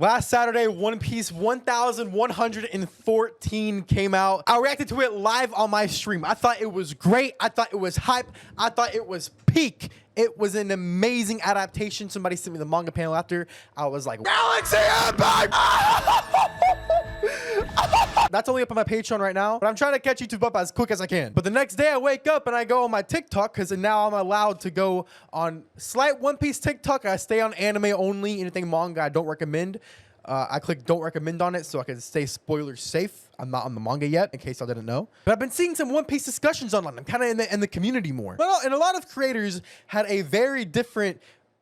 Last Saturday, One Piece 1114 came out. I reacted to it live on my stream. I thought it was great. I thought it was hype. I thought it was peak. It was an amazing adaptation. Somebody sent me the manga panel after. I was like, Galaxy Impact! That's only up on my Patreon right now, but I'm trying to catch YouTube up as quick as I can. But the next day I wake up and I go on my TikTok because now I'm allowed to go on slight One Piece TikTok. I stay on anime only. Anything manga I don't recommend. I click don't recommend on it so I can stay spoiler safe. I'm not on the manga yet, in case I didn't know. But I've been seeing some One Piece discussions online. I'm kind of in the community more. And a lot of creators had a very different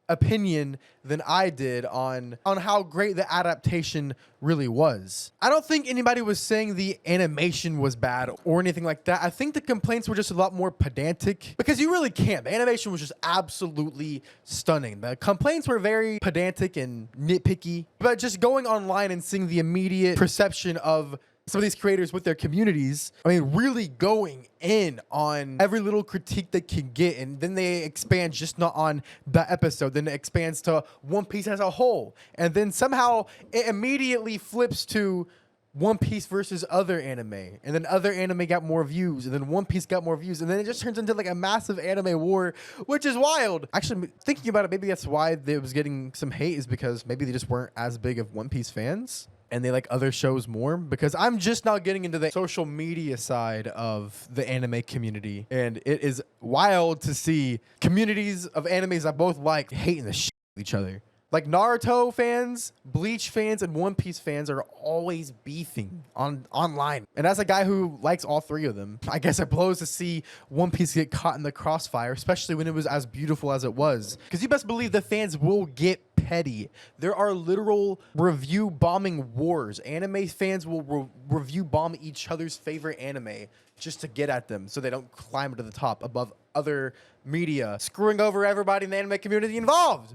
opinion than I did on how great the adaptation really was. I don't think anybody was saying the animation was bad or anything like that. I think the complaints were just a lot more pedantic because you really can't. The animation was just absolutely stunning. The complaints were very pedantic and nitpicky, but just going online and seeing the immediate perception of some of these creators with their communities, I mean, really going in on every little critique they can get, and then they expand just not on that episode, then it expands to One Piece as a whole, and then somehow it immediately flips to One Piece versus other anime, and then other anime got more views, and then One Piece got more views, and then it just turns into like a massive anime war, which is wild. Actually, thinking about it, maybe that's why they was getting some hate, is because maybe they just weren't as big of One Piece fans and they like other shows more, because I'm just now getting into the social media side of the anime community, and it is wild to see communities of animes I both like hating the shit with each other. Like Naruto fans, Bleach fans, and One Piece fans are always beefing online. And as a guy who likes all three of them, I guess it blows to see One Piece get caught in the crossfire, especially when it was as beautiful as it was. Because you best believe the fans will get petty. There are literal review bombing wars. Anime fans will review bomb each other's favorite anime just to get at them so they don't climb to the top above other media, screwing over everybody in the anime community involved.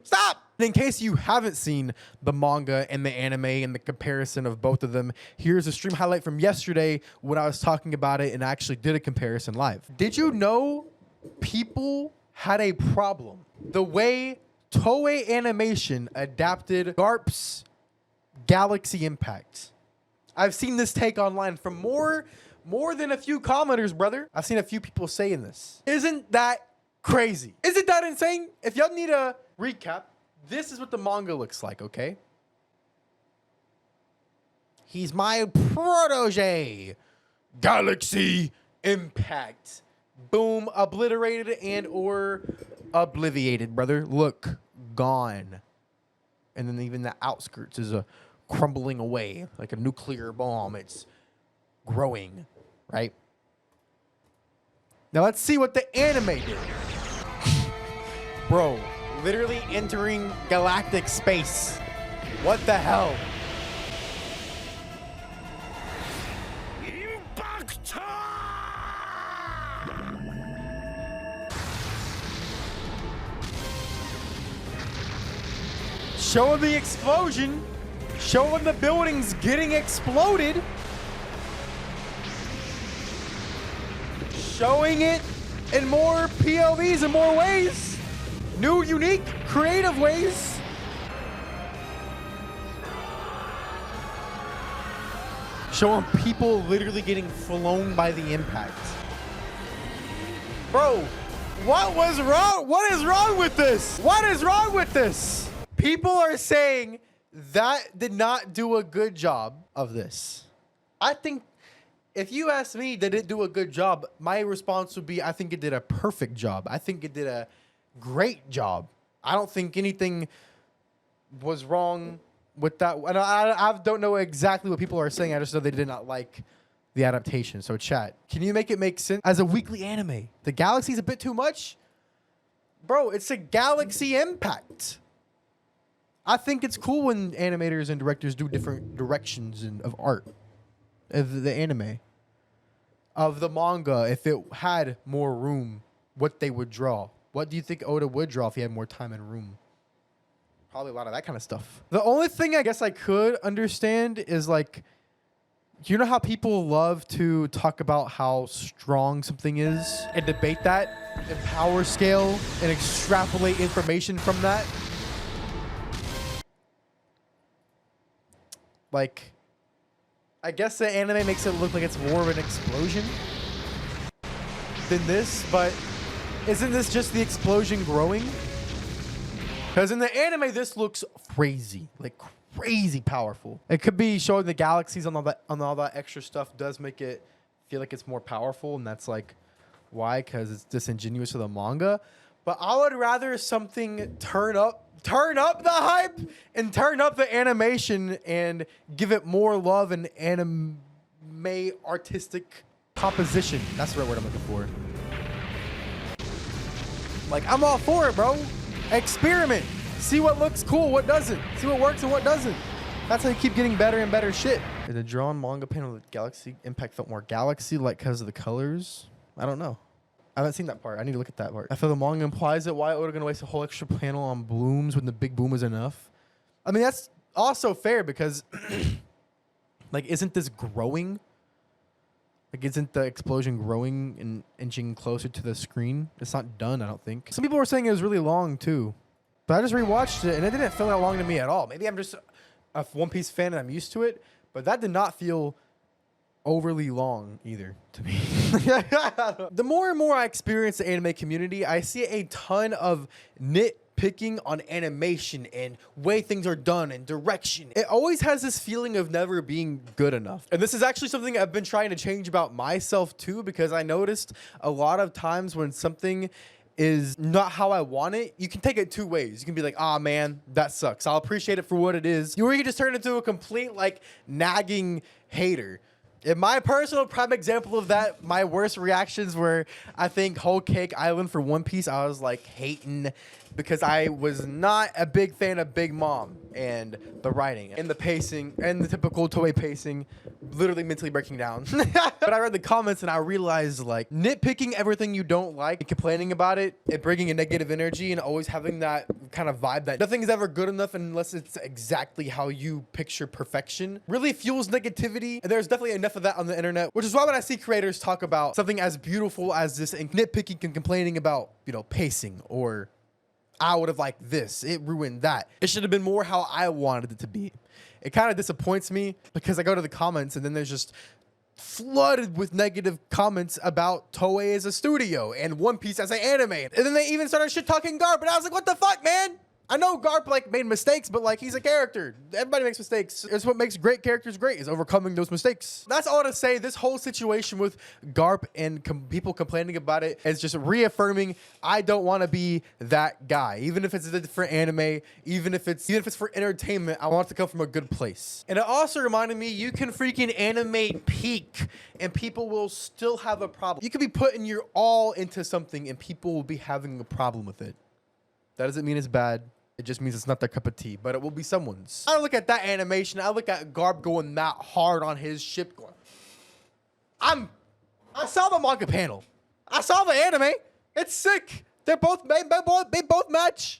Stop! In case you haven't seen the manga and the anime and the comparison of both of them, here's a stream highlight from yesterday when I was talking about it and I actually did a comparison live. Did you know people had a problem? The way Toei Animation adapted Garp's Galaxy Impact. I've seen this take online from more than a few commenters, brother. I've seen a few people saying this. Isn't that crazy? Isn't that insane? If y'all need a recap, this is what the manga looks like, okay? He's my protege. Galaxy Impact. Boom, obliterated and or obliviated, brother. Look, gone. And then even the outskirts is crumbling away like a nuclear bomb. It's growing, right? Now let's see what the anime did. Bro, literally entering galactic space. What the hell? Impact! Showing the explosion. Showing the buildings getting exploded. Showing it in more POVs in more ways. New, unique, creative ways. Showing people literally getting flown by the impact. Bro, what was wrong? What is wrong with this? What is wrong with this? People are saying that did not do a good job of this. I think if you ask me, did it do a good job? My response would be, I think it did a perfect job. I think it did a great job. I don't think anything was wrong with that. And I don't know exactly what people are saying. I just know they did not like the adaptation. So chat, can you make it make sense as a weekly anime? The galaxy's a bit too much? Bro, it's a Galaxy Impact. I think it's cool when animators and directors do different directions of art. Of the anime. Of the manga, if it had more room, what they would draw. What do you think Oda would draw if he had more time and room? Probably a lot of that kind of stuff. The only thing I guess I could understand is like, you know how people love to talk about how strong something is and debate that and power scale and extrapolate information from that? Like, I guess the anime makes it look like it's more of an explosion than this, but isn't this just the explosion growing? Because in the anime, this looks crazy, like crazy powerful. It could be showing the galaxies on all that extra stuff does make it feel like it's more powerful, and that's like why, because it's disingenuous to the manga. But I would rather something turn up the hype and turn up the animation and give it more love and anime artistic composition. That's the right word I'm looking for. Like, I'm all for it, bro. Experiment. See what looks cool, what doesn't. See what works and what doesn't. That's how you keep getting better and better shit. Did the drawn manga panel of Galaxy Impact felt more galaxy-like because of the colors? I don't know. I haven't seen that part. I need to look at that part. I feel the manga implies it. Why Oda gonna waste a whole extra panel on blooms when the big boom is enough? I mean, that's also fair because, like, isn't this growing? Like, isn't the explosion growing and inching closer to the screen? It's not done, I don't think. Some people were saying it was really long, too. But I just rewatched it, and it didn't feel that long to me at all. Maybe I'm just a One Piece fan and I'm used to it, but that did not feel overly long either to me. The more and more I experience the anime community, I see a ton of nitpicking on animation and way things are done and direction. It always has this feeling of never being good enough. And this is actually something I've been trying to change about myself too, because I noticed a lot of times when something is not how I want it, you can take it two ways. You can be like, ah, man, that sucks. I'll appreciate it for what it is. Or you can just turn into a complete, like, nagging hater. In my personal prime example of that, my worst reactions were, I think, Whole Cake Island for One Piece. I was, like, hating because I was not a big fan of Big Mom and the writing and the pacing and the typical Toei pacing, literally mentally breaking down. But I read the comments and I realized, like, nitpicking everything you don't like and complaining about it and bringing a negative energy and always having that kind of vibe that nothing is ever good enough unless it's exactly how you picture perfection really fuels negativity. And there's definitely enough of that on the internet, which is why when I see creators talk about something as beautiful as this and nitpicking and complaining about, you know, pacing or I would have liked this, it ruined that, it should have been more how I wanted it to be. It kind of disappoints me because I go to the comments and then there's just flooded with negative comments about Toei as a studio and One Piece as an anime. And then they even started shit talking Garp, and I was like, what the fuck, man? I know Garp, like, made mistakes, but, like, he's a character. Everybody makes mistakes. It's what makes great characters great, is overcoming those mistakes. That's all to say. This whole situation with Garp and people complaining about it is just reaffirming I don't want to be that guy. Even if it's a different anime, even if it's for entertainment, I want it to come from a good place. And it also reminded me you can freaking animate peak and people will still have a problem. You could be putting your all into something and people will be having a problem with it. That doesn't mean it's bad. It just means it's not their cup of tea, but it will be someone's. I look at that animation. I look at Garp going that hard on his ship going. I saw the manga panel. I saw the anime. It's sick. They both match.